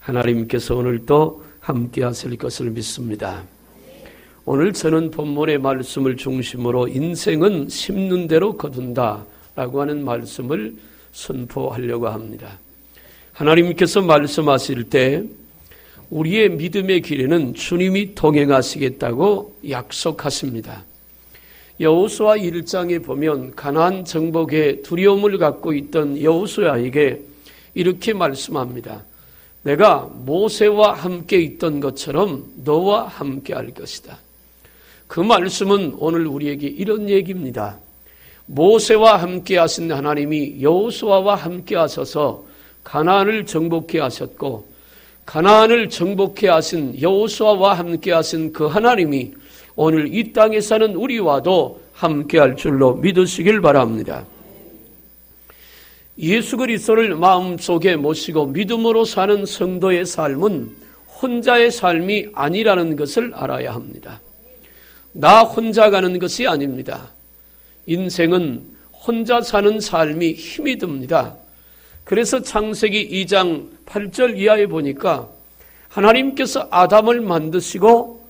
하나님께서 오늘도 함께 하실 것을 믿습니다. 오늘 저는 본문의 말씀을 중심으로 인생은 심는 대로 거둔다 라고 하는 말씀을 선포하려고 합니다. 하나님께서 말씀하실 때 우리의 믿음의 길에는 주님이 동행하시겠다고 약속하십니다. 여호수아 1장에 보면 가나안 정복에 두려움을 갖고 있던 여호수아에게 이렇게 말씀합니다. 내가 모세와 함께 있던 것처럼 너와 함께 할 것이다. 그 말씀은 오늘 우리에게 이런 얘기입니다. 모세와 함께 하신 하나님이 여호수아와 함께 하셔서 가나안을 정복해 하셨고, 가나안을 정복해 하신 여호수아와 함께 하신 그 하나님이 오늘 이 땅에 사는 우리와도 함께 할 줄로 믿으시길 바랍니다. 예수 그리스도를 마음속에 모시고 믿음으로 사는 성도의 삶은 혼자의 삶이 아니라는 것을 알아야 합니다. 나 혼자 가는 것이 아닙니다. 인생은 혼자 사는 삶이 힘이 듭니다. 그래서 창세기 2장 8절 이하에 보니까 하나님께서 아담을 만드시고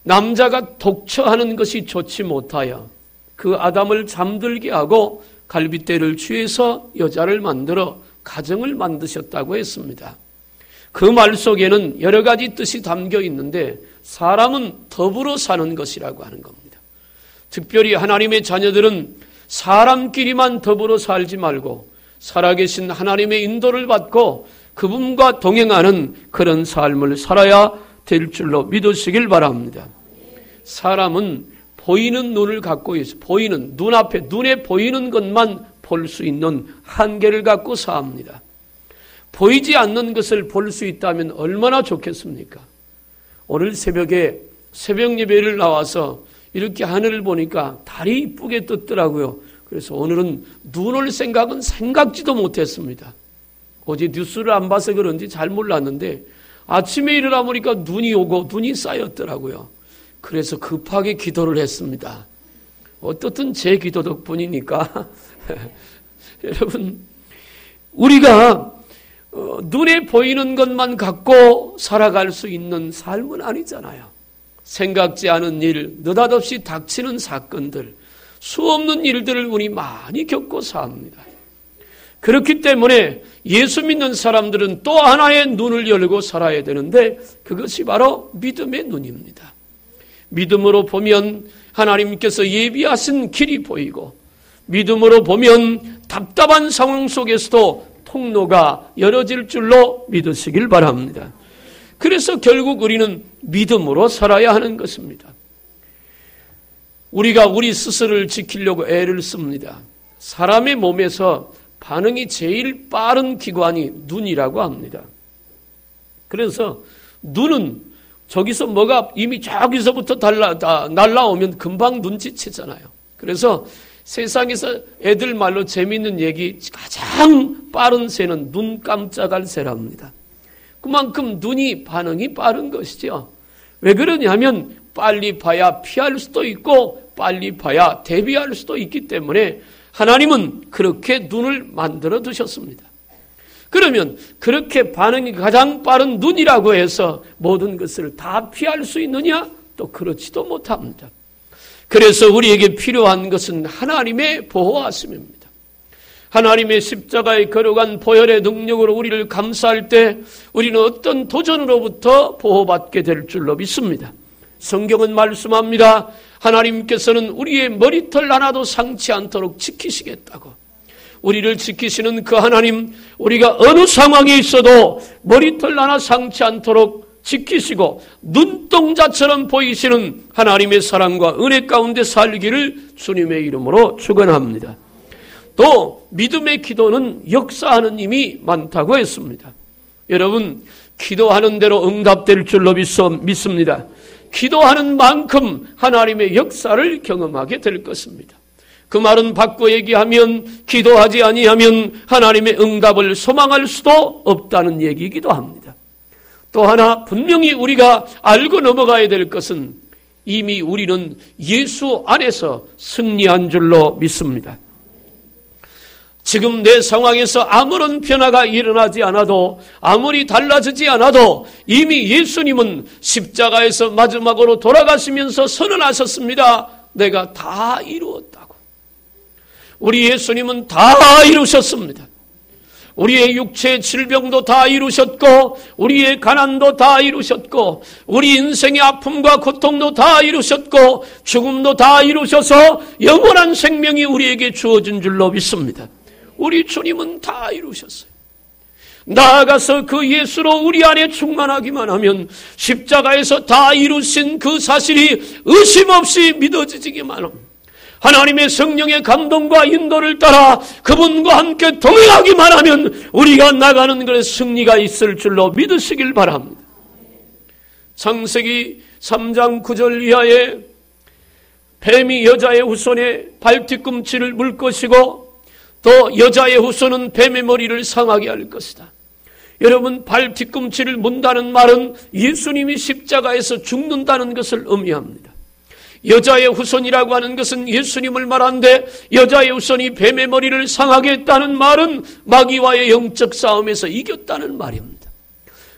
남자가 독처하는 것이 좋지 못하여 그 아담을 잠들게 하고 갈빗대를 취해서 여자를 만들어 가정을 만드셨다고 했습니다. 그 말 속에는 여러 가지 뜻이 담겨 있는데 사람은 더불어 사는 것이라고 하는 겁니다. 특별히 하나님의 자녀들은 사람끼리만 더불어 살지 말고 살아계신 하나님의 인도를 받고 그분과 동행하는 그런 삶을 살아야 될 줄로 믿으시길 바랍니다. 사람은 보이는 눈을 갖고 있어 보이는 눈앞에 눈에 보이는 것만 볼 수 있는 한계를 갖고 삽니다. 보이지 않는 것을 볼 수 있다면 얼마나 좋겠습니까? 오늘 새벽에 새벽 예배를 나와서 이렇게 하늘을 보니까 달이 이쁘게 떴더라고요. 그래서 오늘은 눈 올 생각은 생각지도 못했습니다. 어제 뉴스를 안 봐서 그런지 잘 몰랐는데 아침에 일어나 보니까 눈이 오고 눈이 쌓였더라고요. 그래서 급하게 기도를 했습니다. 어떻든 제 기도 덕분이니까 여러분, 우리가 눈에 보이는 것만 갖고 살아갈 수 있는 삶은 아니잖아요. 생각지 않은 일, 느닷없이 닥치는 사건들, 수없는 일들을 우리 많이 겪고 삽니다. 그렇기 때문에 예수 믿는 사람들은 또 하나의 눈을 열고 살아야 되는데 그것이 바로 믿음의 눈입니다. 믿음으로 보면 하나님께서 예비하신 길이 보이고, 믿음으로 보면 답답한 상황 속에서도 통로가 열어질 줄로 믿으시길 바랍니다. 그래서 결국 우리는 믿음으로 살아야 하는 것입니다. 우리가 우리 스스로를 지키려고 애를 씁니다. 사람의 몸에서 반응이 제일 빠른 기관이 눈이라고 합니다. 그래서 눈은 저기서 뭐가 이미 저기서부터 날라오면 금방 눈치채잖아요. 그래서 세상에서 애들 말로 재미있는 얘기, 가장 빠른 새는 눈 깜짝할 새랍니다. 그만큼 눈이 반응이 빠른 것이죠. 왜 그러냐면 빨리 봐야 피할 수도 있고 빨리 봐야 대비할 수도 있기 때문에 하나님은 그렇게 눈을 만들어 두셨습니다. 그러면 그렇게 반응이 가장 빠른 눈이라고 해서 모든 것을 다 피할 수 있느냐? 또 그렇지도 못합니다. 그래서 우리에게 필요한 것은 하나님의 보호하심입니다. 하나님의 십자가에 걸어간 보혈의 능력으로 우리를 감싸할 때 우리는 어떤 도전으로부터 보호받게 될 줄로 믿습니다. 성경은 말씀합니다. 하나님께서는 우리의 머리털 하나도 상치 않도록 지키시겠다고. 우리를 지키시는 그 하나님, 우리가 어느 상황에 있어도 머리털 하나 상치 않도록 지키시고 눈동자처럼 보이시는 하나님의 사랑과 은혜 가운데 살기를 주님의 이름으로 축원합니다. 또 믿음의 기도는 역사하는 힘이 많다고 했습니다. 여러분, 기도하는 대로 응답될 줄로 믿습니다. 기도하는 만큼 하나님의 역사를 경험하게 될 것입니다. 그 말은 바꿔 얘기하면 기도하지 아니하면 하나님의 응답을 소망할 수도 없다는 얘기이기도 합니다. 또 하나 분명히 우리가 알고 넘어가야 될 것은 이미 우리는 예수 안에서 승리한 줄로 믿습니다. 지금 내 상황에서 아무런 변화가 일어나지 않아도, 아무리 달라지지 않아도 이미 예수님은 십자가에서 마지막으로 돌아가시면서 선언하셨습니다. 내가 다 이루었다고. 우리 예수님은 다 이루셨습니다. 우리의 육체의 질병도 다 이루셨고, 우리의 가난도 다 이루셨고, 우리 인생의 아픔과 고통도 다 이루셨고, 죽음도 다 이루셔서 영원한 생명이 우리에게 주어진 줄로 믿습니다. 우리 주님은 다 이루셨어요. 나아가서 그 예수로 우리 안에 충만하기만 하면 십자가에서 다 이루신 그 사실이 의심 없이 믿어지기만 합니다. 하나님의 성령의 감동과 인도를 따라 그분과 함께 동행하기만 하면 우리가 나가는 것에 승리가 있을 줄로 믿으시길 바랍니다. 창세기 3장 9절 이하에 뱀이 여자의 후손의 발뒤꿈치를 물 것이고 또 여자의 후손은 뱀의 머리를 상하게 할 것이다. 여러분, 발뒤꿈치를 문다는 말은 예수님이 십자가에서 죽는다는 것을 의미합니다. 여자의 후손이라고 하는 것은 예수님을 말하는데, 여자의 후손이 뱀의 머리를 상하게 했다는 말은 마귀와의 영적 싸움에서 이겼다는 말입니다.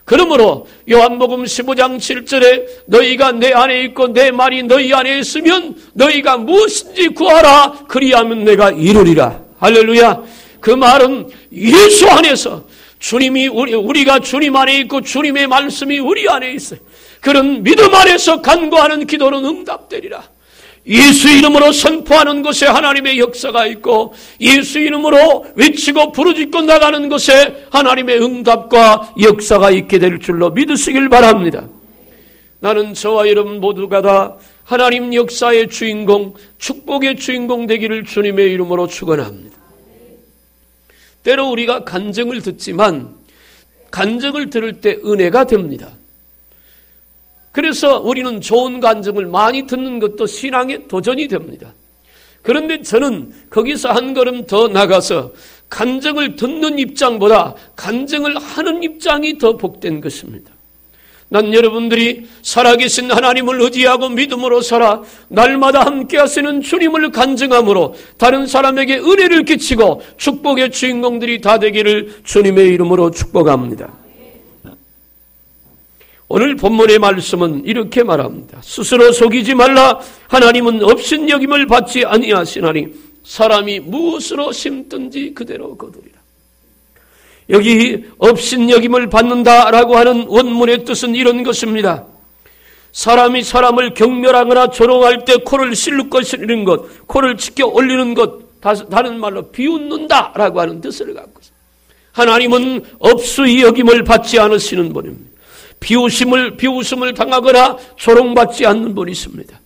그러므로 요한복음 15장 7절에 너희가 내 안에 있고 내 말이 너희 안에 있으면 너희가 무엇인지 구하라, 그리하면 내가 이루리라. 할렐루야. 그 말은 예수 안에서 주님이 우리가 주님 안에 있고 주님의 말씀이 우리 안에 있어요. 그런 믿음 안에서 간구하는 기도는 응답되리라. 예수 이름으로 선포하는 것에 하나님의 역사가 있고, 예수 이름으로 외치고 부르짖고 나가는 것에 하나님의 응답과 역사가 있게 될 줄로 믿으시길 바랍니다. 나는 저와 여러분 모두가 다 하나님 역사의 주인공, 축복의 주인공 되기를 주님의 이름으로 축원합니다. 때로 우리가 간증을 듣지만 간증을 들을 때 은혜가 됩니다. 그래서 우리는 좋은 간증을 많이 듣는 것도 신앙의 도전이 됩니다. 그런데 저는 거기서 한 걸음 더 나가서 간증을 듣는 입장보다 간증을 하는 입장이 더 복된 것입니다. 난 여러분들이 살아계신 하나님을 의지하고 믿음으로 살아 날마다 함께 하시는 주님을 간증함으로 다른 사람에게 은혜를 끼치고 축복의 주인공들이 다 되기를 주님의 이름으로 축복합니다. 오늘 본문의 말씀은 이렇게 말합니다. 스스로 속이지 말라. 하나님은 업신여김을 받지 아니하시나니 사람이 무엇으로 심든지 그대로 거두리라. 여기 업신여김을 받는다라고 하는 원문의 뜻은 이런 것입니다. 사람이 사람을 경멸하거나 조롱할 때 코를 실룩거리는 것, 코를 치켜 올리는 것, 다른 말로 비웃는다라고 하는 뜻을 갖고 있습니다. 하나님은 업수의 여김을 받지 않으시는 분입니다. 비웃음을 당하거나 조롱받지 않는 분이십니다.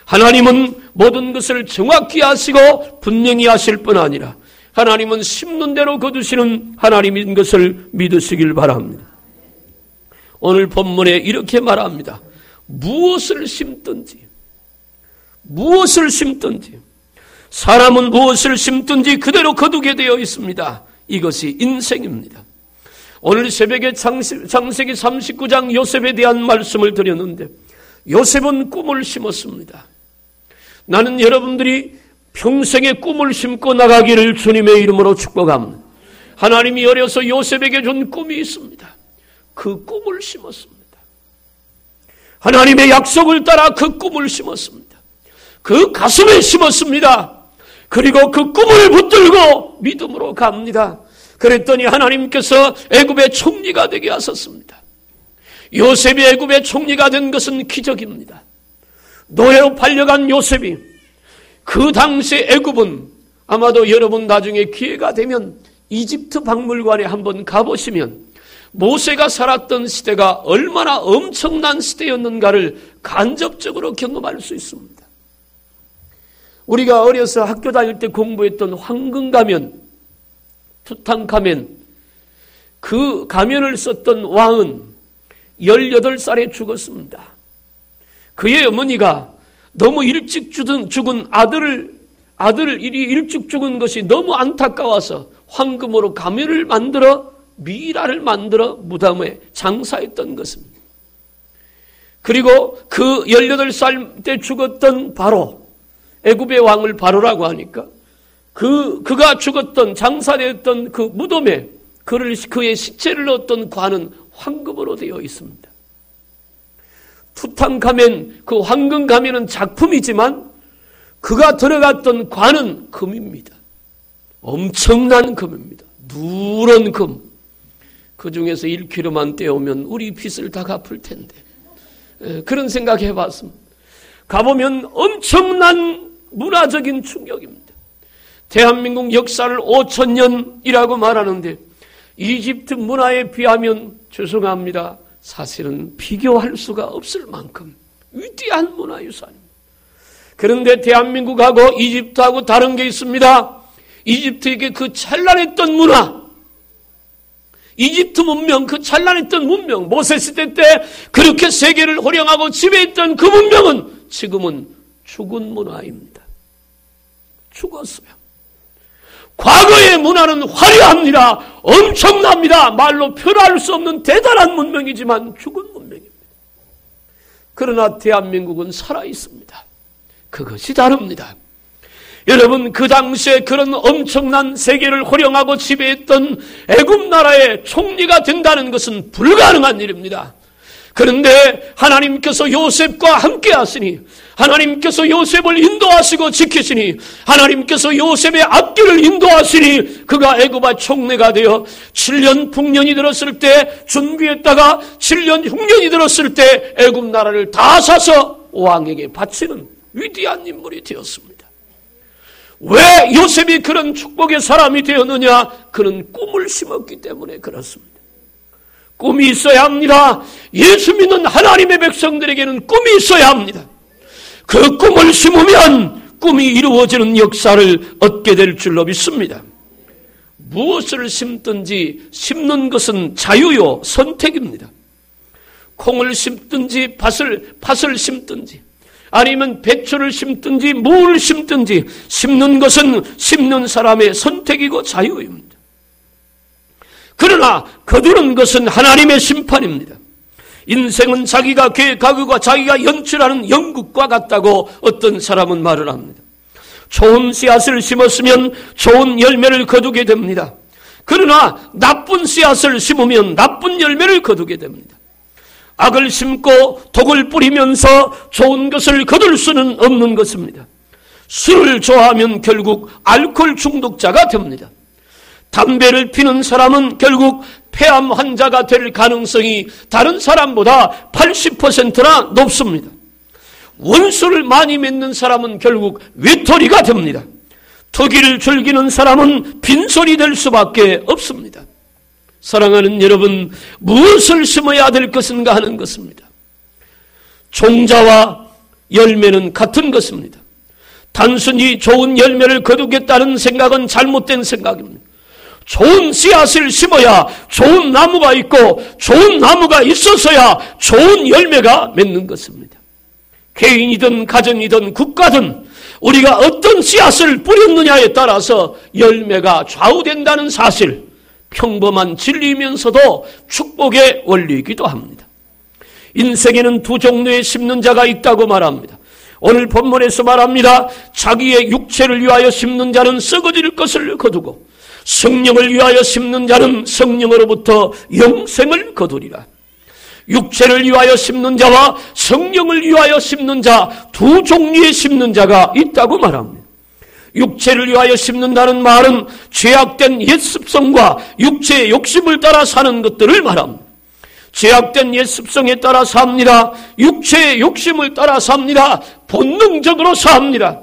하나님은 모든 것을 정확히 하시고 분명히 하실 뿐 아니라 하나님은 심는 대로 거두시는 하나님인 것을 믿으시길 바랍니다. 오늘 본문에 이렇게 말합니다. 무엇을 심든지 사람은 무엇을 심든지 그대로 거두게 되어 있습니다. 이것이 인생입니다. 오늘 새벽에 창세기 39장 요셉에 대한 말씀을 드렸는데, 요셉은 꿈을 심었습니다. 나는 여러분들이 평생의 꿈을 심고 나가기를 주님의 이름으로 축복합니다. 하나님이 어려서 요셉에게 준 꿈이 있습니다. 그 꿈을 심었습니다. 하나님의 약속을 따라 그 꿈을 심었습니다. 그 가슴에 심었습니다. 그리고 그 꿈을 붙들고 믿음으로 갑니다. 그랬더니 하나님께서 애굽의 총리가 되게 하셨습니다. 요셉이 애굽의 총리가 된 것은 기적입니다. 노예로 팔려간 요셉이, 그 당시 애굽은 아마도 여러분 나중에 기회가 되면 이집트 박물관에 한번 가보시면 모세가 살았던 시대가 얼마나 엄청난 시대였는가를 간접적으로 경험할 수 있습니다. 우리가 어려서 학교 다닐 때 공부했던 황금가면, 투탕카멘, 그 가면을 썼던 왕은 18살에 죽었습니다. 그의 어머니가 너무 일찍 죽은 아들을 일찍 죽은 것이 너무 안타까워서 황금으로 가면을 만들어 미라를 만들어 무덤에 장사했던 것입니다. 그리고 그 18살 때 죽었던 바로, 애굽의 왕을 바로라고 하니까 그가 죽었던 장사되었던 그 무덤에 그의 시체를 넣었던 관은 황금으로 되어 있습니다. 투탕카멘, 그 황금 가면은 작품이지만 그가 들어갔던 관은 금입니다. 엄청난 금입니다. 누런 금. 그 중에서 1kg만 떼오면 우리 빚을 다 갚을 텐데. 그런 생각해 봤습니다. 가보면 엄청난 문화적인 충격입니다. 대한민국 역사를 5,000년이라고 말하는데 이집트 문화에 비하면 죄송합니다. 사실은 비교할 수가 없을 만큼 위대한 문화유산입니다. 그런데 대한민국하고 이집트하고 다른 게 있습니다. 이집트에게 그 찬란했던 문화, 이집트 문명, 그 찬란했던 문명, 모세시대 때 그렇게 세계를 호령하고 지배했던 그 문명은 지금은 죽은 문화입니다. 죽었어요. 과거의 문화는 화려합니다. 엄청납니다. 말로 표현할 수 없는 대단한 문명이지만 죽은 문명입니다. 그러나 대한민국은 살아있습니다. 그것이 다릅니다. 여러분, 그 당시에 그런 엄청난 세계를 호령하고 지배했던 애굽 나라의 총리가 된다는 것은 불가능한 일입니다. 그런데 하나님께서 요셉과 함께 하시니, 하나님께서 요셉을 인도하시고 지키시니, 하나님께서 요셉의 앞길을 인도하시니 그가 애굽의 총리가 되어 7년 풍년이 들었을 때 준비했다가 7년 흉년이 들었을 때 애굽 나라를 다 사서 왕에게 바치는 위대한 인물이 되었습니다. 왜 요셉이 그런 축복의 사람이 되었느냐? 그는 꿈을 심었기 때문에 그렇습니다. 꿈이 있어야 합니다. 예수 믿는 하나님의 백성들에게는 꿈이 있어야 합니다. 그 꿈을 심으면 꿈이 이루어지는 역사를 얻게 될 줄로 믿습니다. 무엇을 심든지 심는 것은 자유요, 선택입니다. 콩을 심든지 팥을 심든지 아니면 배추를 심든지 무를 심든지 심는 것은 심는 사람의 선택이고 자유입니다. 그러나 거두는 것은 하나님의 심판입니다. 인생은 자기가 계획하고 자기가 연출하는 연극과 같다고 어떤 사람은 말을 합니다. 좋은 씨앗을 심었으면 좋은 열매를 거두게 됩니다. 그러나 나쁜 씨앗을 심으면 나쁜 열매를 거두게 됩니다. 악을 심고 독을 뿌리면서 좋은 것을 거둘 수는 없는 것입니다. 술을 좋아하면 결국 알코올 중독자가 됩니다. 담배를 피는 사람은 결국 폐암 환자가 될 가능성이 다른 사람보다 80%나 높습니다. 원수를 많이 맺는 사람은 결국 외톨이가 됩니다. 투기를 즐기는 사람은 빈손이 될 수밖에 없습니다. 사랑하는 여러분, 무엇을 심어야 될 것인가 하는 것입니다. 종자와 열매는 같은 것입니다. 단순히 좋은 열매를 거두겠다는 생각은 잘못된 생각입니다. 좋은 씨앗을 심어야 좋은 나무가 있고 좋은 나무가 있어서야 좋은 열매가 맺는 것입니다. 개인이든 가정이든 국가든 우리가 어떤 씨앗을 뿌렸느냐에 따라서 열매가 좌우된다는 사실, 평범한 진리이면서도 축복의 원리이기도 합니다. 인생에는 두 종류의 심는 자가 있다고 말합니다. 오늘 본문에서 말합니다. 자기의 육체를 위하여 심는 자는 썩어질 것을 거두고 성령을 위하여 심는 자는 성령으로부터 영생을 거두리라. 육체를 위하여 심는 자와 성령을 위하여 심는 자, 두 종류의 심는 자가 있다고 말합니다. 육체를 위하여 심는다는 말은 죄악된 옛 습성과 육체의 욕심을 따라 사는 것들을 말합니다. 죄악된 옛 습성에 따라 삽니다. 육체의 욕심을 따라 삽니다. 본능적으로 삽니다.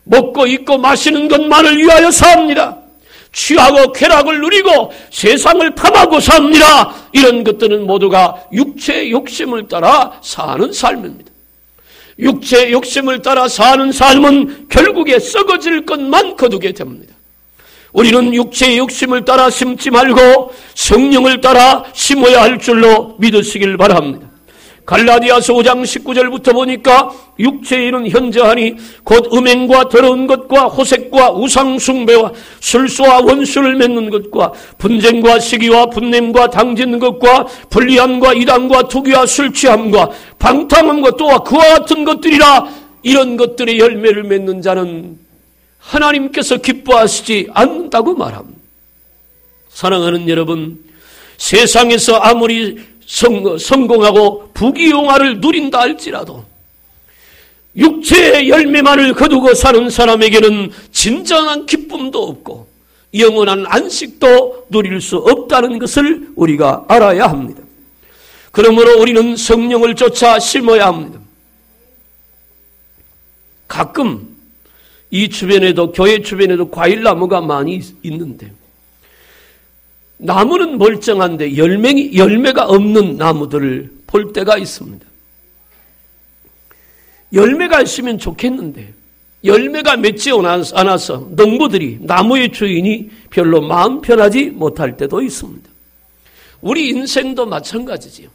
먹고 입고 마시는 것만을 위하여 삽니다. 취하고 쾌락을 누리고 세상을 탐하고 삽니다. 이런 것들은 모두가 육체의 욕심을 따라 사는 삶입니다. 육체의 욕심을 따라 사는 삶은 결국에 썩어질 것만 거두게 됩니다. 우리는 육체의 욕심을 따라 심지 말고 성령을 따라 심어야 할 줄로 믿으시길 바랍니다. 갈라디아서 5장 19절부터 보니까 육체의 일은 현저하니 곧 음행과 더러운 것과 호색과 우상숭배와 술수와 원수를 맺는 것과 분쟁과 시기와 분냄과 당짓는 것과 불리함과 이단과 투기와 술취함과 방탕함과 또한 그와 같은 것들이라. 이런 것들의 열매를 맺는 자는 하나님께서 기뻐하시지 않는다고 말합니다. 사랑하는 여러분, 세상에서 아무리 성공하고 부귀영화를 누린다 할지라도 육체의 열매만을 거두고 사는 사람에게는 진정한 기쁨도 없고 영원한 안식도 누릴 수 없다는 것을 우리가 알아야 합니다. 그러므로 우리는 성령을 쫓아 심어야 합니다. 가끔 이 주변에도, 교회 주변에도 과일나무가 많이 있는데 나무는 멀쩡한데 열매가 없는 나무들을 볼 때가 있습니다. 열매가 있으면 좋겠는데 열매가 맺지 않아서 농부들이, 나무의 주인이 별로 마음 편하지 못할 때도 있습니다. 우리 인생도 마찬가지지요.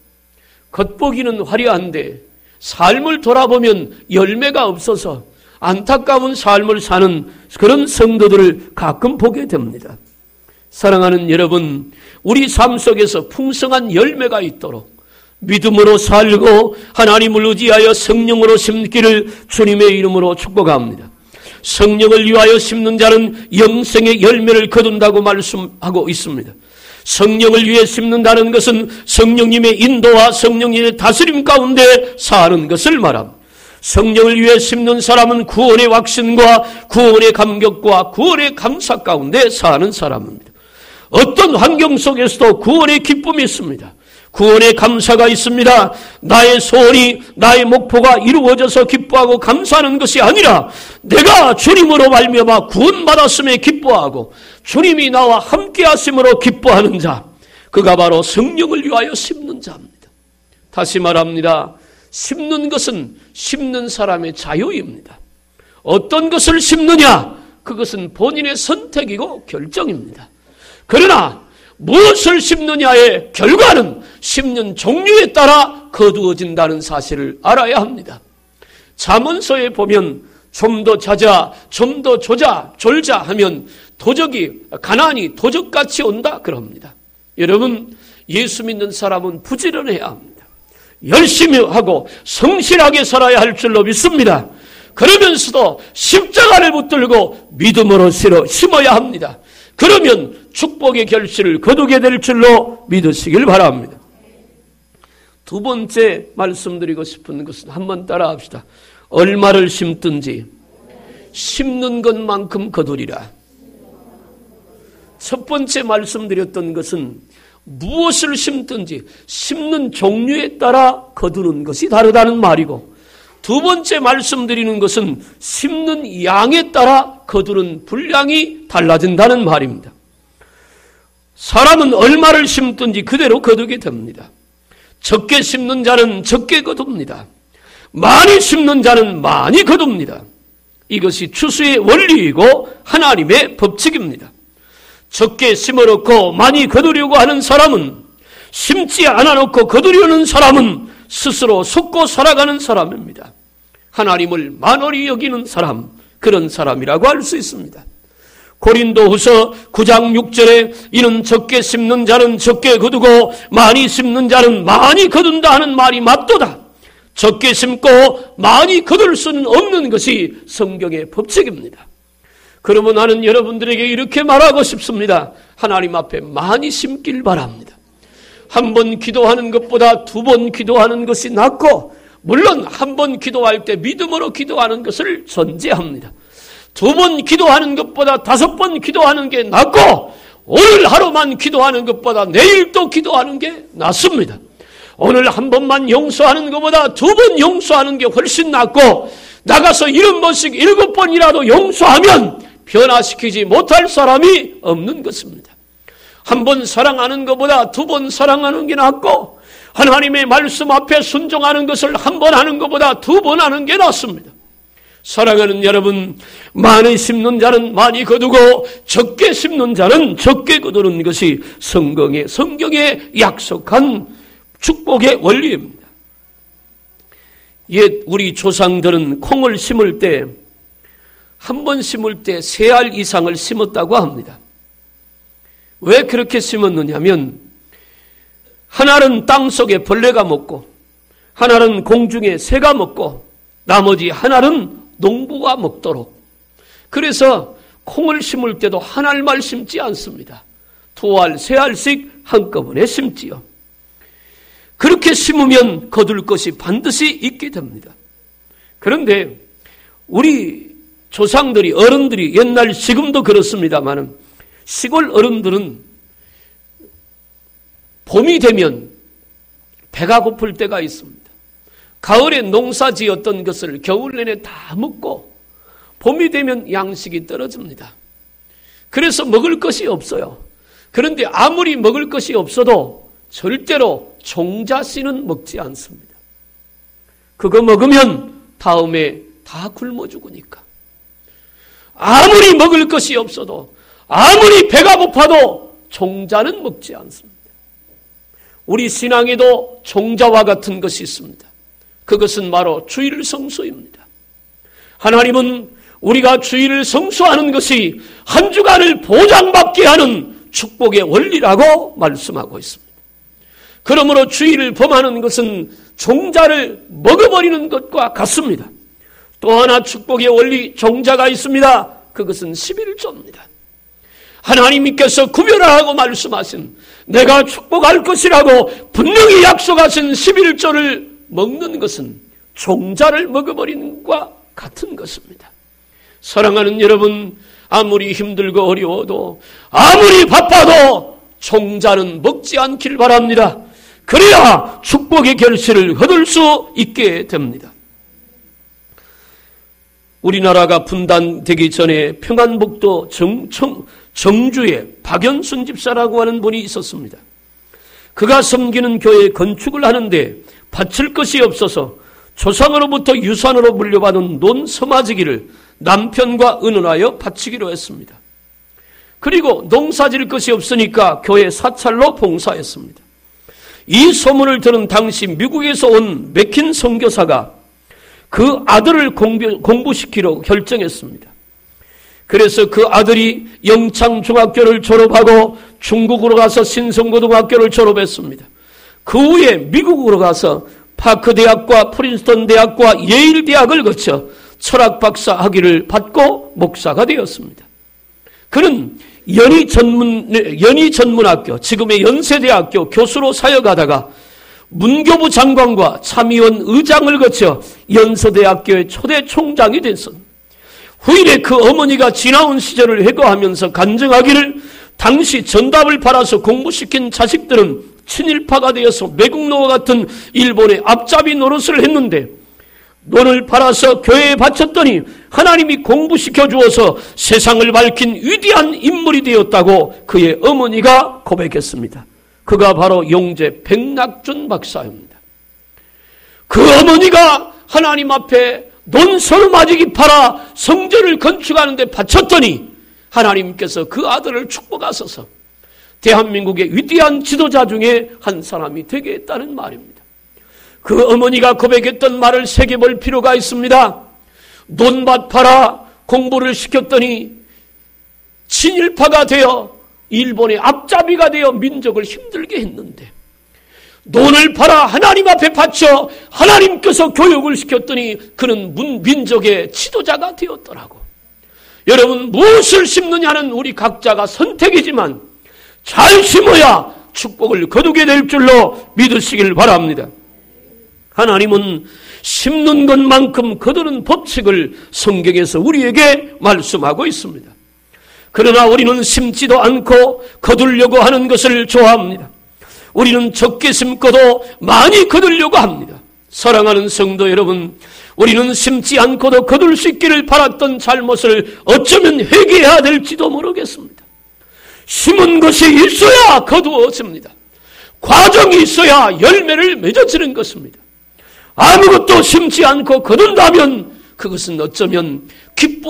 겉보기는 화려한데 삶을 돌아보면 열매가 없어서 안타까운 삶을 사는 그런 성도들을 가끔 보게 됩니다. 사랑하는 여러분, 우리 삶 속에서 풍성한 열매가 있도록 믿음으로 살고 하나님을 의지하여 성령으로 심기를 주님의 이름으로 축복합니다. 성령을 위하여 심는 자는 영생의 열매를 거둔다고 말씀하고 있습니다. 성령을 위해 심는다는 것은 성령님의 인도와 성령님의 다스림 가운데 사는 것을 말합니다. 성령을 위해 심는 사람은 구원의 확신과 구원의 감격과 구원의 감사 가운데 사는 사람입니다. 어떤 환경 속에서도 구원의 기쁨이 있습니다. 구원의 감사가 있습니다. 나의 소원이, 나의 목표가 이루어져서 기뻐하고 감사하는 것이 아니라 내가 주님으로 말미암아 구원받았음에 기뻐하고 주님이 나와 함께 하심으로 기뻐하는 자, 그가 바로 성령을 위하여 심는 자입니다. 다시 말합니다. 심는 것은 심는 사람의 자유입니다. 어떤 것을 심느냐? 그것은 본인의 선택이고 결정입니다. 그러나 무엇을 심느냐의 결과는 심는 종류에 따라 거두어진다는 사실을 알아야 합니다. 잠언서에 보면 좀 더 자자, 좀 더 졸자 하면 가난이 도적같이 온다 그럽니다. 여러분, 예수 믿는 사람은 부지런해야 합니다. 열심히 하고 성실하게 살아야 할 줄로 믿습니다. 그러면서도 십자가를 붙들고 믿음으로 심어야 합니다. 그러면 축복의 결실을 거두게 될 줄로 믿으시길 바랍니다. 두 번째 말씀드리고 싶은 것은 한번 따라합시다. 얼마를 심든지 심는 것만큼 거두리라. 첫 번째 말씀드렸던 것은 무엇을 심든지 심는 종류에 따라 거두는 것이 다르다는 말이고, 두 번째 말씀드리는 것은 심는 양에 따라 거두는 분량이 달라진다는 말입니다. 사람은 얼마를 심든지 그대로 거두게 됩니다. 적게 심는 자는 적게 거둡니다. 많이 심는 자는 많이 거둡니다. 이것이 추수의 원리이고 하나님의 법칙입니다. 적게 심어놓고 많이 거두려고 하는 사람은, 심지 않아놓고 거두려는 사람은 스스로 속고 살아가는 사람입니다. 하나님을 만홀히 여기는 사람, 그런 사람이라고 할 수 있습니다. 고린도후서 9장 6절에 이는 적게 심는 자는 적게 거두고 많이 심는 자는 많이 거둔다 하는 말이 맞도다. 적게 심고 많이 거둘 수는 없는 것이 성경의 법칙입니다. 그러면 나는 여러분들에게 이렇게 말하고 싶습니다. 하나님 앞에 많이 심길 바랍니다. 한 번 기도하는 것보다 두 번 기도하는 것이 낫고, 물론 한 번 기도할 때 믿음으로 기도하는 것을 전제합니다. 두 번 기도하는 것보다 다섯 번 기도하는 게 낫고, 오늘 하루만 기도하는 것보다 내일 또 기도하는 게 낫습니다. 오늘 한 번만 용서하는 것보다 두 번 용서하는 게 훨씬 낫고, 나가서 70번씩 7번이라도 용서하면 변화시키지 못할 사람이 없는 것입니다. 한 번 사랑하는 것보다 두 번 사랑하는 게 낫고, 하나님의 말씀 앞에 순종하는 것을 한 번 하는 것보다 두 번 하는 게 낫습니다. 사랑하는 여러분, 많이 심는 자는 많이 거두고 적게 심는 자는 적게 거두는 것이 성경에 약속한 축복의 원리입니다. 옛 우리 조상들은 콩을 심을 때 한 번 심을 때 3알 이상을 심었다고 합니다. 왜 그렇게 심었느냐면, 하나는 땅속에 벌레가 먹고, 하나는 공중에 새가 먹고, 나머지 하나는 농부가 먹도록, 그래서 콩을 심을 때도 한 알만 심지 않습니다. 두 알, 세 알씩 한꺼번에 심지요. 그렇게 심으면 거둘 것이 반드시 있게 됩니다. 그런데 우리 조상들이, 어른들이 옛날, 지금도 그렇습니다만 시골 어른들은 봄이 되면 배가 고플 때가 있습니다. 가을에 농사 지었던 것을 겨울 내내 다 먹고 봄이 되면 양식이 떨어집니다. 그래서 먹을 것이 없어요. 그런데 아무리 먹을 것이 없어도 절대로 종자씨는 먹지 않습니다. 그거 먹으면 다음에 다 굶어 죽으니까. 아무리 먹을 것이 없어도, 아무리 배가 고파도 종자는 먹지 않습니다. 우리 신앙에도 종자와 같은 것이 있습니다. 그것은 바로 주일 성수입니다. 하나님은 우리가 주일을 성수하는 것이 한 주간을 보장받게 하는 축복의 원리라고 말씀하고 있습니다. 그러므로 주일을 범하는 것은 종자를 먹어버리는 것과 같습니다. 또 하나 축복의 원리, 종자가 있습니다. 그것은 11조입니다. 하나님께서 구별하라고 말씀하신, 내가 축복할 것이라고 분명히 약속하신 11조를 먹는 것은 종자를 먹어버리는 것과 같은 것입니다. 사랑하는 여러분, 아무리 힘들고 어려워도, 아무리 바빠도 종자는 먹지 않길 바랍니다. 그래야 축복의 결실을 거둘 수 있게 됩니다. 우리나라가 분단되기 전에 평안북도 정주에 박연순 집사라고 하는 분이 있었습니다. 그가 섬기는 교회 건축을 하는데 바칠 것이 없어서 조상으로부터 유산으로 물려받은 논서마지기를 남편과 의논하여 바치기로 했습니다. 그리고 농사질 것이 없으니까 교회 사찰로 봉사했습니다. 이 소문을 들은 당시 미국에서 온 맥킨 선교사가 그 아들을 공부시키려 결정했습니다. 그래서 그 아들이 영창중학교를 졸업하고 중국으로 가서 신성고등학교를 졸업했습니다. 그 후에 미국으로 가서 파크대학과 프린스턴 대학과 예일 대학을 거쳐 철학박사 학위를 받고 목사가 되었습니다. 그는 연희전문학교, 지금의 연세대학교 교수로 사역하다가 문교부 장관과 참의원 의장을 거쳐 연서대학교의 초대 총장이 됐습니다. 후일에 그 어머니가 지나온 시절을 회고하면서 간증하기를, 당시 전답을 팔아서 공부시킨 자식들은 친일파가 되어서 매국노와 같은 일본의 앞잡이 노릇을 했는데 논을 팔아서 교회에 바쳤더니 하나님이 공부시켜 주어서 세상을 밝힌 위대한 인물이 되었다고 그의 어머니가 고백했습니다. 그가 바로 용재 백낙준 박사입니다. 그 어머니가 하나님 앞에 논서마지기 팔아 성전을 건축하는 데 바쳤더니 하나님께서 그 아들을 축복하셔서 대한민국의 위대한 지도자 중에 한 사람이 되게 했다는 말입니다. 그 어머니가 고백했던 말을 새겨볼 필요가 있습니다. 논밭 팔아 공부를 시켰더니 친일파가 되어 일본의 앞잡이가 되어 민족을 힘들게 했는데, 논을 팔아 하나님 앞에 바쳐 하나님께서 교육을 시켰더니 그는 민족의 지도자가 되었더라고. 여러분, 무엇을 심느냐는 우리 각자가 선택이지만 잘 심어야 축복을 거두게 될 줄로 믿으시길 바랍니다. 하나님은 심는 것만큼 거두는 법칙을 성경에서 우리에게 말씀하고 있습니다. 그러나 우리는 심지도 않고 거두려고 하는 것을 좋아합니다. 우리는 적게 심고도 많이 거두려고 합니다. 사랑하는 성도 여러분, 우리는 심지 않고도 거둘 수 있기를 바랐던 잘못을 어쩌면 회개해야 될지도 모르겠습니다. 심은 것이 있어야 거두어집니다. 과정이 있어야 열매를 맺어지는 것입니다. 아무것도 심지 않고 거둔다면 그것은 어쩌면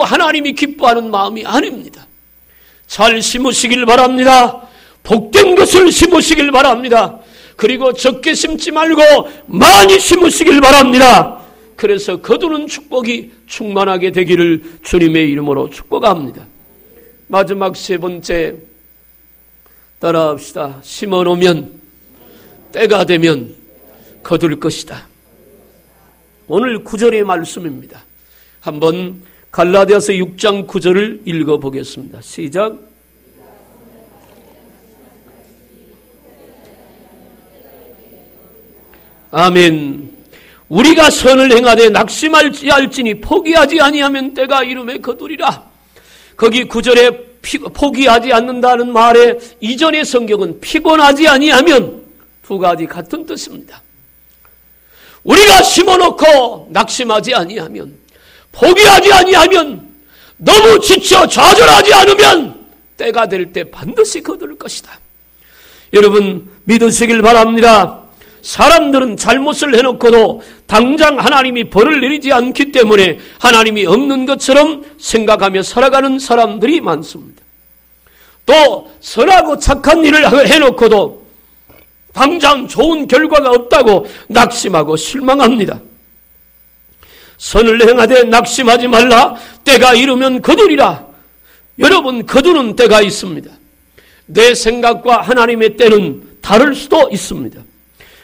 하나님이 기뻐하는 마음이 아닙니다. 잘 심으시길 바랍니다. 복된 것을 심으시길 바랍니다. 그리고 적게 심지 말고 많이 심으시길 바랍니다. 그래서 거두는 축복이 충만하게 되기를 주님의 이름으로 축복합니다. 마지막 세 번째, 따라합시다. 심어놓으면 때가 되면 거둘 것이다. 오늘 9절의 말씀입니다. 한번 갈라디아서 6장 9절을 읽어보겠습니다. 시작. 아멘. 우리가 선을 행하되 낙심할지니 포기하지 아니하면 때가 이름에 거두리라. 거기 9절에 포기하지 않는다는 말에 이전의 성경은 피곤하지 아니하면 두 가지 같은 뜻입니다. 우리가 심어놓고 낙심하지 아니하면, 포기하지 아니하면, 너무 지쳐 좌절하지 않으면 때가 될 때 반드시 거둘 것이다. 여러분 믿으시길 바랍니다. 사람들은 잘못을 해놓고도 당장 하나님이 벌을 내리지 않기 때문에 하나님이 없는 것처럼 생각하며 살아가는 사람들이 많습니다. 또 선하고 착한 일을 해놓고도 당장 좋은 결과가 없다고 낙심하고 실망합니다. 선을 행하되 낙심하지 말라. 때가 이르면 거두리라. 여러분, 거두는 때가 있습니다. 내 생각과 하나님의 때는 다를 수도 있습니다.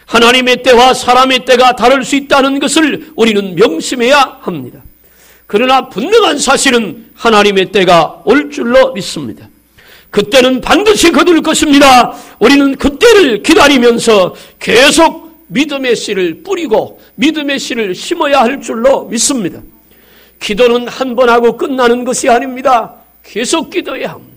하나님의 때와 사람의 때가 다를 수 있다는 것을 우리는 명심해야 합니다. 그러나 분명한 사실은 하나님의 때가 올 줄로 믿습니다. 그때는 반드시 거둘 것입니다. 우리는 그때를 기다리면서 계속 믿음의 씨를 뿌리고 믿음의 씨를 심어야 할 줄로 믿습니다. 기도는 한 번 하고 끝나는 것이 아닙니다. 계속 기도해야 합니다.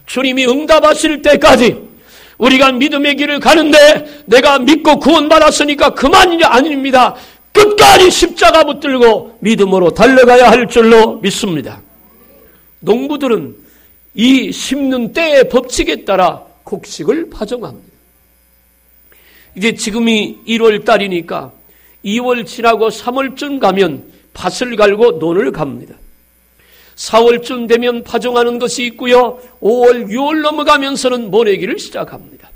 주님이 응답하실 때까지 우리가 믿음의 길을 가는데 내가 믿고 구원받았으니까 그만이 아닙니다. 끝까지 십자가 붙들고 믿음으로 달려가야 할 줄로 믿습니다. 농부들은 이 심는 때의 법칙에 따라 곡식을 파종합니다. 이제 지금이 1월 달이니까 2월 지나고 3월쯤 가면 밭을 갈고 논을 갑니다. 4월쯤 되면 파종하는 것이 있고요. 5월, 6월 넘어가면서는 모내기를 시작합니다.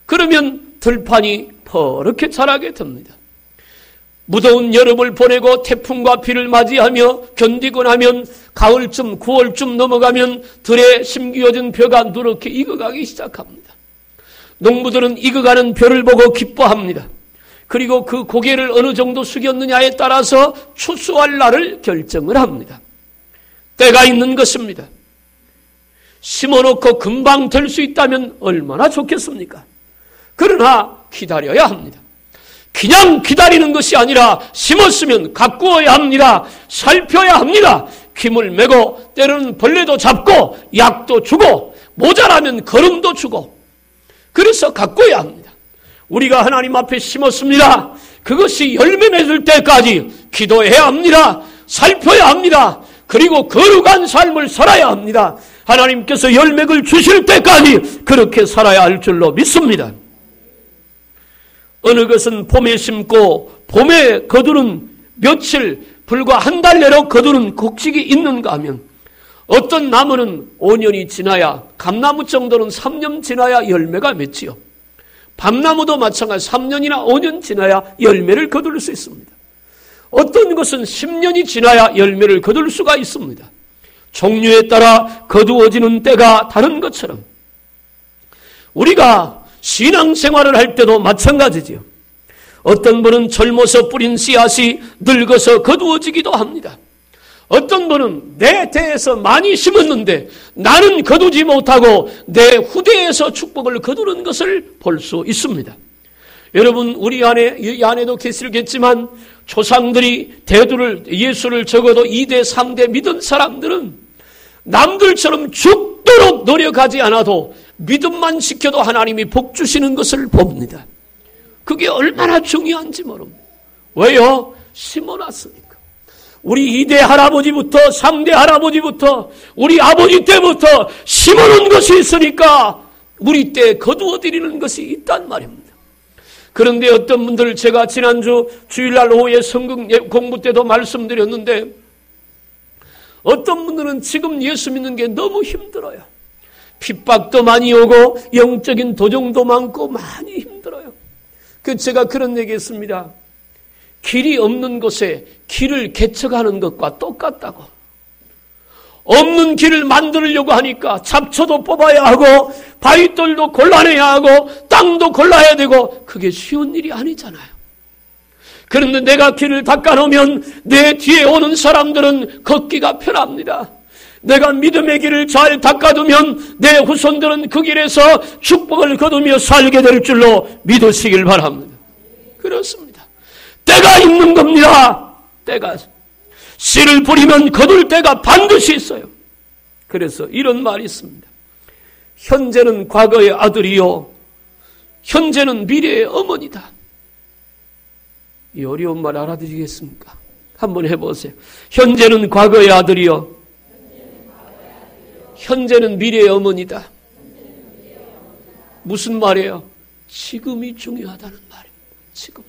그러면 들판이 퍼렇게 자라게 됩니다. 무더운 여름을 보내고 태풍과 비를 맞이하며 견디고 나면 가을쯤, 9월쯤 넘어가면 들에 심기어진 벼가 누렇게 익어가기 시작합니다. 농부들은 익어가는 벼를 보고 기뻐합니다. 그리고 그 고개를 어느 정도 숙였느냐에 따라서 추수할 날을 결정을 합니다. 때가 있는 것입니다. 심어놓고 금방 될 수 있다면 얼마나 좋겠습니까? 그러나 기다려야 합니다. 그냥 기다리는 것이 아니라 심었으면 가꾸어야 합니다. 살펴야 합니다. 김을 메고 때로는 벌레도 잡고 약도 주고 모자라면 거름도 주고 그래서 가꾸어야 합니다. 우리가 하나님 앞에 심었습니다. 그것이 열매 맺을 때까지 기도해야 합니다. 살펴야 합니다. 그리고 거룩한 삶을 살아야 합니다. 하나님께서 열매를 주실 때까지 그렇게 살아야 할 줄로 믿습니다. 어느 것은 봄에 심고 봄에 거두는 며칠 불과 한 달 내로 거두는 곡식이 있는가 하면 어떤 나무는 5년이 지나야 감나무 정도는 3년 지나야 열매가 맺지요. 밤나무도 마찬가지 3년이나 5년 지나야 열매를 거둘 수 있습니다. 어떤 것은 10년이 지나야 열매를 거둘 수가 있습니다. 종류에 따라 거두어지는 때가 다른 것처럼 우리가 신앙생활을 할 때도 마찬가지지요. 어떤 분은 젊어서 뿌린 씨앗이 늙어서 거두어지기도 합니다. 어떤 분은 내 대에서 많이 심었는데 나는 거두지 못하고 내 후대에서 축복을 거두는 것을 볼 수 있습니다. 여러분, 우리 안에, 이 안에도 계시겠지만 조상들이 예수를 적어도 2대, 3대 믿은 사람들은 남들처럼 죽도록 노력하지 않아도 믿음만 지켜도 하나님이 복 주시는 것을 봅니다. 그게 얼마나 중요한지 모릅니다. 왜요? 심어놨으니까. 우리 2대 할아버지부터 3대 할아버지부터 우리 아버지 때부터 심어놓은 것이 있으니까 우리 때 거두어드리는 것이 있단 말입니다. 그런데 어떤 분들, 제가 지난주 주일날 오후에 성경 공부 때도 말씀드렸는데 어떤 분들은 지금 예수 믿는 게 너무 힘들어요. 핍박도 많이 오고 영적인 도전도 많고 많이 힘들어요. 제가 그런 얘기 했습니다. 길이 없는 곳에 길을 개척하는 것과 똑같다고. 없는 길을 만들려고 하니까 잡초도 뽑아야 하고 바위돌도 골라내야 하고 땅도 골라야 되고 그게 쉬운 일이 아니잖아요. 그런데 내가 길을 닦아놓으면 내 뒤에 오는 사람들은 걷기가 편합니다. 내가 믿음의 길을 잘 닦아두면 내 후손들은 그 길에서 축복을 거두며 살게 될 줄로 믿으시길 바랍니다. 그렇습니다. 때가 있는 겁니다. 때가. 씨를 뿌리면 거둘 때가 반드시 있어요. 그래서 이런 말이 있습니다. 현재는 과거의 아들이요, 현재는 미래의 어머니다. 이 어려운 말 알아들으시겠습니까? 한번 해보세요. 현재는 과거의 아들이요, 현재는 미래의 어머니다. 무슨 말이에요? 지금이 중요하다는 말입니다. 지금.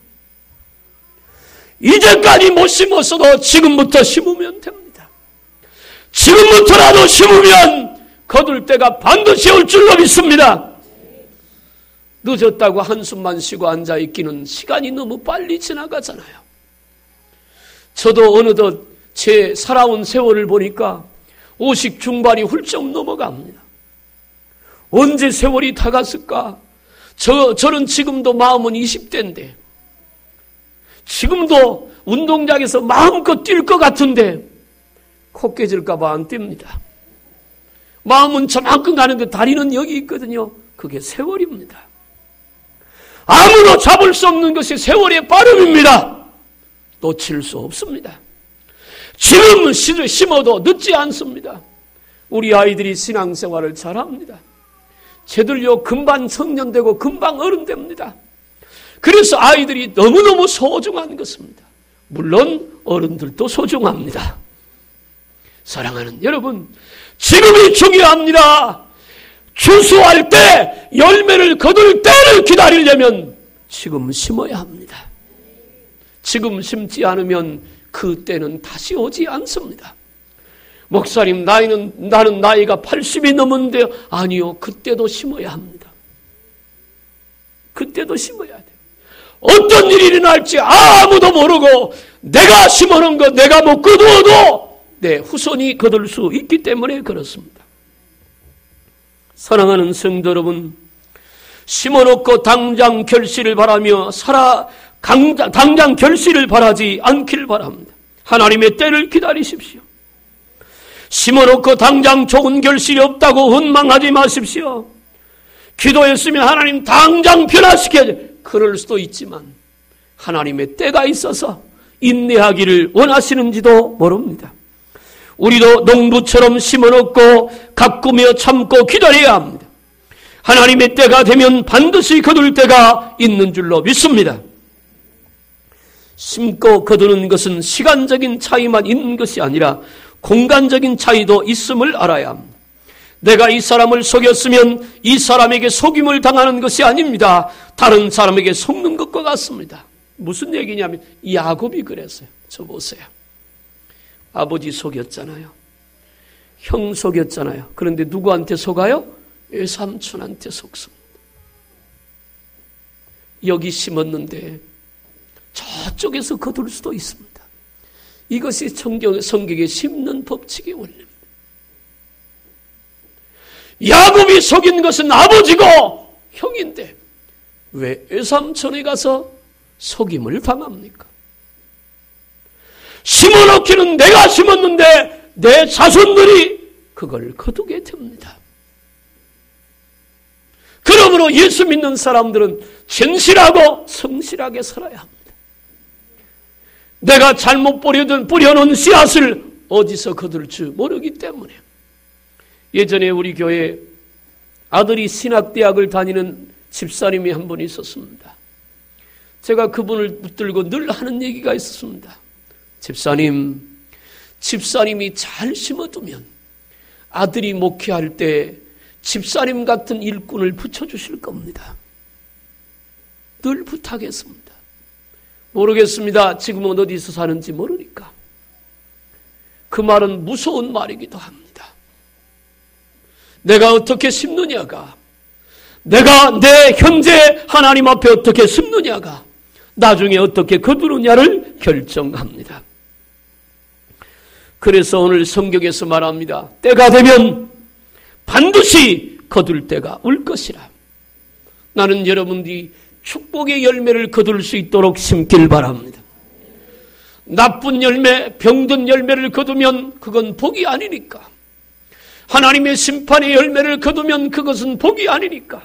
이제까지 못 심었어도 지금부터 심으면 됩니다. 지금부터라도 심으면 거둘 때가 반드시 올 줄로 믿습니다. 늦었다고 한숨만 쉬고 앉아있기는 시간이 너무 빨리 지나가잖아요. 저도 어느덧 제 살아온 세월을 보니까 50 중반이 훌쩍 넘어갑니다. 언제 세월이 다 갔을까? 저는 지금도 마음은 20대인데 지금도 운동장에서 마음껏 뛸 것 같은데 코 깨질까 봐 안 뜁니다. 마음은 저만큼 가는데 다리는 여기 있거든요. 그게 세월입니다. 아무도 잡을 수 없는 것이 세월의 빠름입니다. 놓칠 수 없습니다. 지금 심어도 늦지 않습니다. 우리 아이들이 신앙생활을 잘합니다. 쟤들요 금방 청년 되고 금방 어른 됩니다. 그래서 아이들이 너무너무 소중한 것입니다. 물론 어른들도 소중합니다. 사랑하는 여러분, 지금이 중요합니다. 추수할 때 열매를 거둘 때를 기다리려면 지금 심어야 합니다. 지금 심지 않으면 그 때는 다시 오지 않습니다. 목사님, 나는 나이가 80이 넘었는데 아니요, 그때도 심어야 합니다. 그때도 심어야 돼요. 어떤 일이 일어날지 아무도 모르고 내가 심어놓은 거 내가 못 거두어도 내 후손이 거둘 수 있기 때문에 그렇습니다. 사랑하는 성도 여러분, 심어놓고 당장 결실을 바라며 당장 결실을 바라지 않길 바랍니다. 하나님의 때를 기다리십시오. 심어놓고 당장 좋은 결실이 없다고 원망하지 마십시오. 기도했으면 하나님 당장 변화시켜야죠. 그럴 수도 있지만 하나님의 때가 있어서 인내하기를 원하시는지도 모릅니다. 우리도 농부처럼 심어놓고 가꾸며 참고 기다려야 합니다. 하나님의 때가 되면 반드시 거둘 때가 있는 줄로 믿습니다. 심고 거두는 것은 시간적인 차이만 있는 것이 아니라 공간적인 차이도 있음을 알아야 합니다. 내가 이 사람을 속였으면 이 사람에게 속임을 당하는 것이 아닙니다. 다른 사람에게 속는 것과 같습니다. 무슨 얘기냐면 야곱이 그랬어요. 저 보세요. 아버지 속였잖아요. 형 속였잖아요. 그런데 누구한테 속아요? 외삼촌한테 속습니다. 여기 심었는데 저쪽에서 거둘 수도 있습니다. 이것이 성경에 심는 법칙의 원리입니다. 야곱이 속인 것은 아버지고 형인데 왜 외삼촌에 가서 속임을 당합니까? 심어놓기는 내가 심었는데 내 자손들이 그걸 거두게 됩니다. 그러므로 예수 믿는 사람들은 진실하고 성실하게 살아야 합니다. 내가 잘못 뿌려놓은 씨앗을 어디서 거둘지 모르기 때문에 예전에 우리 교회에 아들이 신학대학을 다니는 집사님이 한 분 있었습니다. 제가 그분을 붙들고 늘 하는 얘기가 있었습니다. 집사님이 잘 심어두면 아들이 목회할 때 집사님 같은 일꾼을 붙여주실 겁니다. 늘 부탁했습니다. 모르겠습니다. 지금은 어디서 사는지 모르니까. 그 말은 무서운 말이기도 합니다. 내가 어떻게 심느냐가, 내가 내 현재 하나님 앞에 어떻게 심느냐가 나중에 어떻게 거두느냐를 결정합니다. 그래서 오늘 성경에서 말합니다. 때가 되면 반드시 거둘 때가 올 것이라. 나는 여러분들이 축복의 열매를 거둘 수 있도록 심길 바랍니다. 나쁜 열매, 병든 열매를 거두면 그건 복이 아니니까. 하나님의 심판의 열매를 거두면 그것은 복이 아니니까.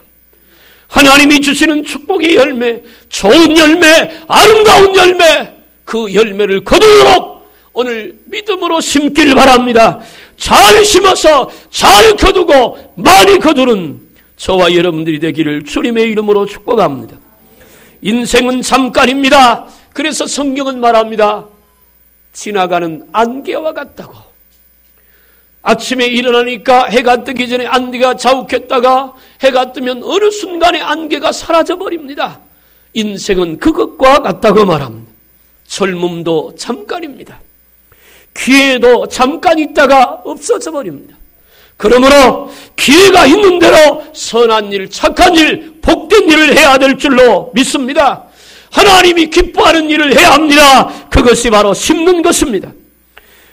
하나님이 주시는 축복의 열매, 좋은 열매, 아름다운 열매, 그 열매를 거두도록 오늘 믿음으로 심길 바랍니다. 잘 심어서 잘 거두고 많이 거두는 저와 여러분들이 되기를 주님의 이름으로 축복합니다. 인생은 잠깐입니다. 그래서 성경은 말합니다. 지나가는 안개와 같다고. 아침에 일어나니까 해가 뜨기 전에 안개가 자욱했다가 해가 뜨면 어느 순간에 안개가 사라져버립니다. 인생은 그것과 같다고 말합니다. 젊음도 잠깐입니다. 기회도 잠깐 있다가 없어져 버립니다. 그러므로 기회가 있는 대로 선한 일, 착한 일, 복된 일을 해야 될 줄로 믿습니다. 하나님이 기뻐하는 일을 해야 합니다. 그것이 바로 심는 것입니다.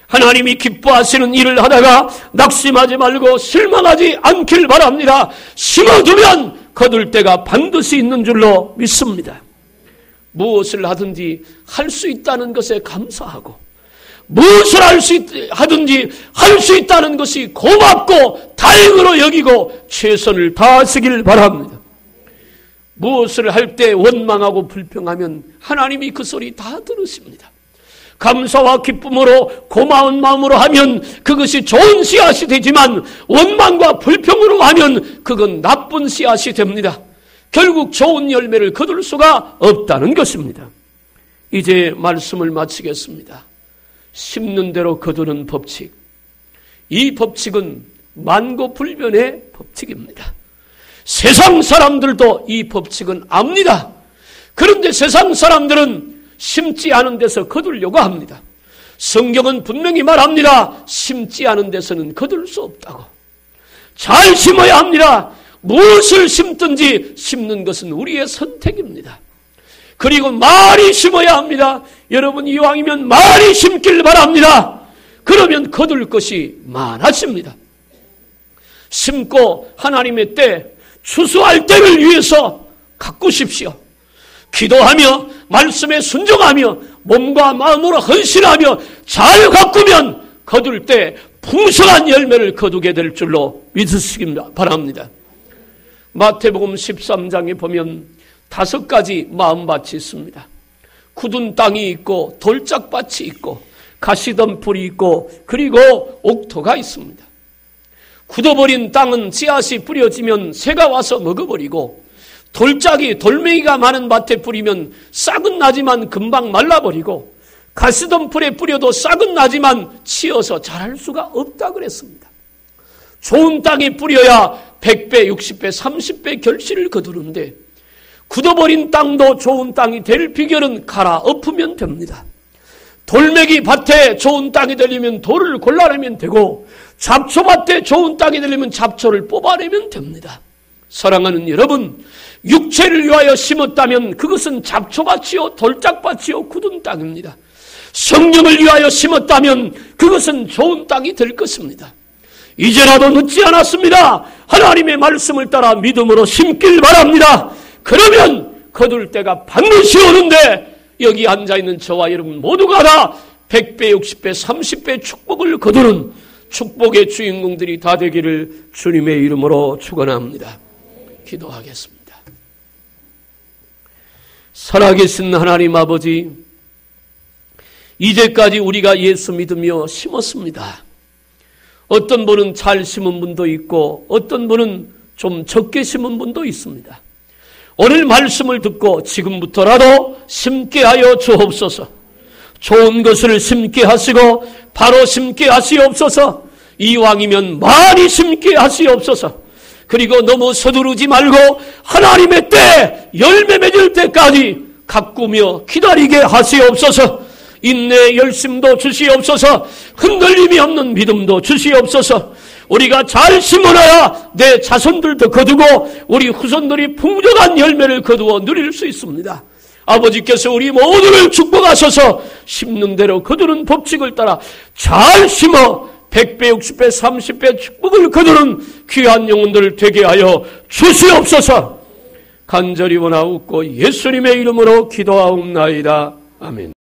하나님이 기뻐하시는 일을 하다가 낙심하지 말고 실망하지 않길 바랍니다. 심어두면 거둘 때가 반드시 있는 줄로 믿습니다. 무엇을 하든지 할 수 있다는 것에 감사하고 무엇을 하든지 할 수 있다는 것이 고맙고 다행으로 여기고 최선을 다하시길 바랍니다. 무엇을 할 때 원망하고 불평하면 하나님이 그 소리 다 들으십니다. 감사와 기쁨으로 고마운 마음으로 하면 그것이 좋은 씨앗이 되지만 원망과 불평으로 하면 그건 나쁜 씨앗이 됩니다. 결국 좋은 열매를 거둘 수가 없다는 것입니다. 이제 말씀을 마치겠습니다. 심는 대로 거두는 법칙. 이 법칙은 만고불변의 법칙입니다. 세상 사람들도 이 법칙은 압니다. 그런데 세상 사람들은 심지 않은 데서 거두려고 합니다. 성경은 분명히 말합니다. 심지 않은 데서는 거둘 수 없다고. 잘 심어야 합니다. 무엇을 심든지 심는 것은 우리의 선택입니다. 그리고 많이 심어야 합니다. 여러분 이왕이면 많이 심길 바랍니다. 그러면 거둘 것이 많아집니다. 심고 하나님의 때, 추수할 때를 위해서 가꾸십시오. 기도하며 말씀에 순종하며 몸과 마음으로 헌신하며 잘 가꾸면 거둘 때 풍성한 열매를 거두게 될 줄로 믿으시기 바랍니다. 마태복음 13장에 보면 5가지 마음밭이 있습니다. 굳은 땅이 있고 돌짝밭이 있고 가시덤불이 있고 그리고 옥토가 있습니다. 굳어버린 땅은 씨앗이 뿌려지면 새가 와서 먹어버리고 돌멩이가 많은 밭에 뿌리면 싹은 나지만 금방 말라버리고 가시덤불에 뿌려도 싹은 나지만 치어서 자랄 수가 없다 그랬습니다. 좋은 땅에 뿌려야 100배, 60배, 30배 결실을 거두는데 굳어버린 땅도 좋은 땅이 될 비결은 갈아엎으면 됩니다. 돌멩이 밭에 좋은 땅이 되려면 돌을 골라내면 되고 잡초밭에 좋은 땅이 되려면 잡초를 뽑아내면 됩니다. 사랑하는 여러분, 육체를 위하여 심었다면 그것은 잡초밭이요 돌짝밭이요 굳은 땅입니다. 성령을 위하여 심었다면 그것은 좋은 땅이 될 것입니다. 이제라도 늦지 않았습니다. 하나님의 말씀을 따라 믿음으로 심길 바랍니다. 그러면 거둘 때가 반드시 오는데 여기 앉아있는 저와 여러분 모두가 다 100배, 60배, 30배 축복을 거두는 축복의 주인공들이 다 되기를 주님의 이름으로 축원합니다. 기도하겠습니다. 살아계신 하나님 아버지, 이제까지 우리가 예수 믿으며 심었습니다. 어떤 분은 잘 심은 분도 있고 어떤 분은 좀 적게 심은 분도 있습니다. 오늘 말씀을 듣고 지금부터라도 심게 하여 주옵소서. 좋은 것을 심게 하시고 바로 심게 하시옵소서. 이왕이면 많이 심게 하시옵소서. 그리고 너무 서두르지 말고 하나님의 때 열매 맺을 때까지 가꾸며 기다리게 하시옵소서. 인내 열심도 주시옵소서. 흔들림이 없는 믿음도 주시옵소서. 우리가 잘 심어놔야 내 자손들도 거두고 우리 후손들이 풍족한 열매를 거두어 누릴 수 있습니다. 아버지께서 우리 모두를 축복하셔서 심는 대로 거두는 법칙을 따라 잘 심어 100배, 60배, 30배 축복을 거두는 귀한 영혼들 되게 하여 주시옵소서. 간절히 원하옵고 예수님의 이름으로 기도하옵나이다. 아멘.